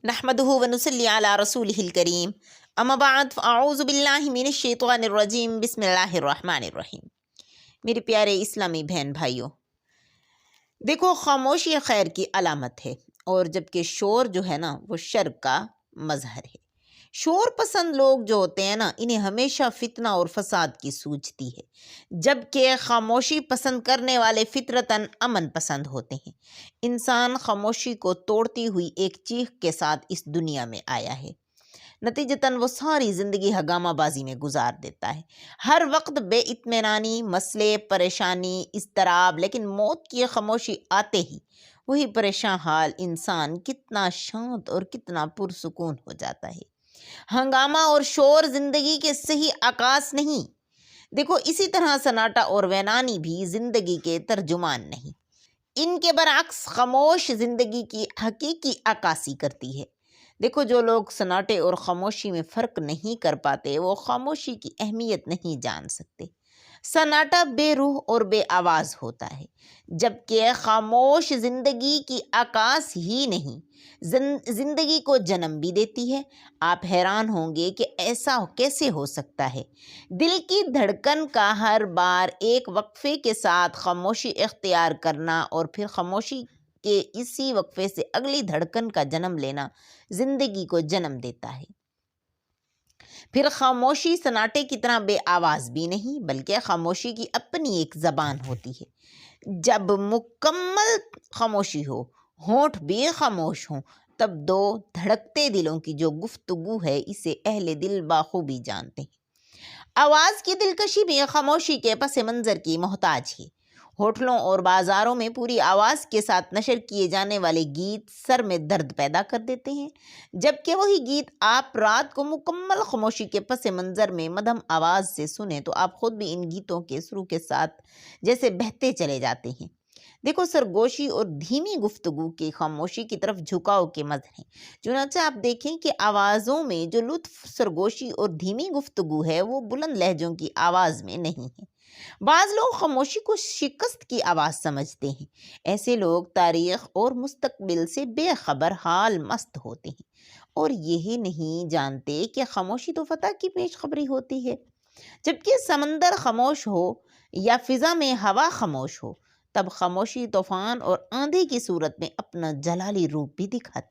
نحمده ونصلی علی رسولہ الکریم اما بعد فاعوذ باللہ من الشیطان الرجیم بسم اللہ الرحمن الرحیم۔ میرے پیارے اسلامی بہن بھائیوں، دیکھو، خاموشی خیر کی علامت ہے، اور جبکہ شور جو ہے نا وہ شر کا مظہر ہے۔ شور پسند لوگ جو ہوتے ہیں نا، انہیں ہمیشہ فتنہ اور فساد کی سوچتی ہے، جبکہ خاموشی پسند کرنے والے فطرتاً امن پسند ہوتے ہیں۔ انسان خاموشی کو توڑتی ہوئی ایک چیخ کے ساتھ اس دنیا میں آیا ہے، نتیجتاً وہ ساری زندگی ہنگامہ بازی میں گزار دیتا ہے، ہر وقت بے اطمینانی، مسئلے، پریشانی، اضطراب، لیکن موت کی خاموشی آتے ہی وہی پریشان حال انسان کتنا شانت اور کتنا پرسکون ہو جاتا ہے۔ ہنگامہ اور شور زندگی کے صحیح عکاس نہیں۔ دیکھو، اسی طرح سناٹا اور ویرانی بھی زندگی کے ترجمان نہیں۔ ان کے برعکس خاموش زندگی کی حقیقی عکاسی کرتی ہے۔ دیکھو، جو لوگ سناٹے اور خاموشی میں فرق نہیں کر پاتے، وہ خاموشی کی اہمیت نہیں جان سکتے۔ سناٹا بے روح اور بے آواز ہوتا ہے، جبکہ خاموش زندگی کی عکاس ہی نہیں، زندگی کو جنم بھی دیتی ہے۔ آپ حیران ہوں گے کہ ایسا کیسے ہو سکتا ہے؟ دل کی دھڑکن کا ہر بار ایک وقفے کے ساتھ خاموشی اختیار کرنا اور پھر خاموشی کے اسی وقفے سے اگلی دھڑکن کا جنم لینا زندگی کو جنم دیتا ہے۔ پھر خاموشی سناٹے کی طرح بے آواز بھی نہیں، بلکہ خاموشی کی اپنی ایک زبان ہوتی ہے۔ جب مکمل خاموشی ہو، ہونٹ بھی خاموش ہوں، تب دو دھڑکتے دلوں کی جو گفتگو ہے، اسے اہل دل بخوبی جانتے ہیں۔ آواز کی دلکشی بھی خاموشی کے پس منظر کی محتاج ہے۔ ہوٹلوں اور بازاروں میں پوری آواز کے ساتھ نشر کیے جانے والے گیت سر میں درد پیدا کر دیتے ہیں، جبکہ وہی گیت آپ رات کو مکمل خاموشی کے پس منظر میں مدھم آواز سے سنیں تو آپ خود بھی ان گیتوں کے سروں کے ساتھ جیسے بہتے چلے جاتے ہیں۔ دیکھو، سرگوشی اور دھیمی گفتگو کی خاموشی کی طرف جھکاؤ کے مظہر ہیں۔ چنانچہ آپ دیکھیں کہ آوازوں میں جو لطف سرگوشی اور دھیمی گفتگو ہے، وہ بلند لہجوں کی آواز میں نہیں ہے۔ بعض لوگ خاموشی کو شکست کی آواز سمجھتے ہیں۔ ایسے لوگ تاریخ اور مستقبل سے بے خبر حال مست ہوتے ہیں، اور یہی نہیں جانتے کہ خاموشی تو فتح کی پیش خبری ہوتی ہے۔ جبکہ سمندر خاموش ہو یا فضا میں ہوا خاموش ہو، تب خاموشی طوفان اور آندھی کی صورت میں اپنا جلالی روپ بھی دکھاتی ہے۔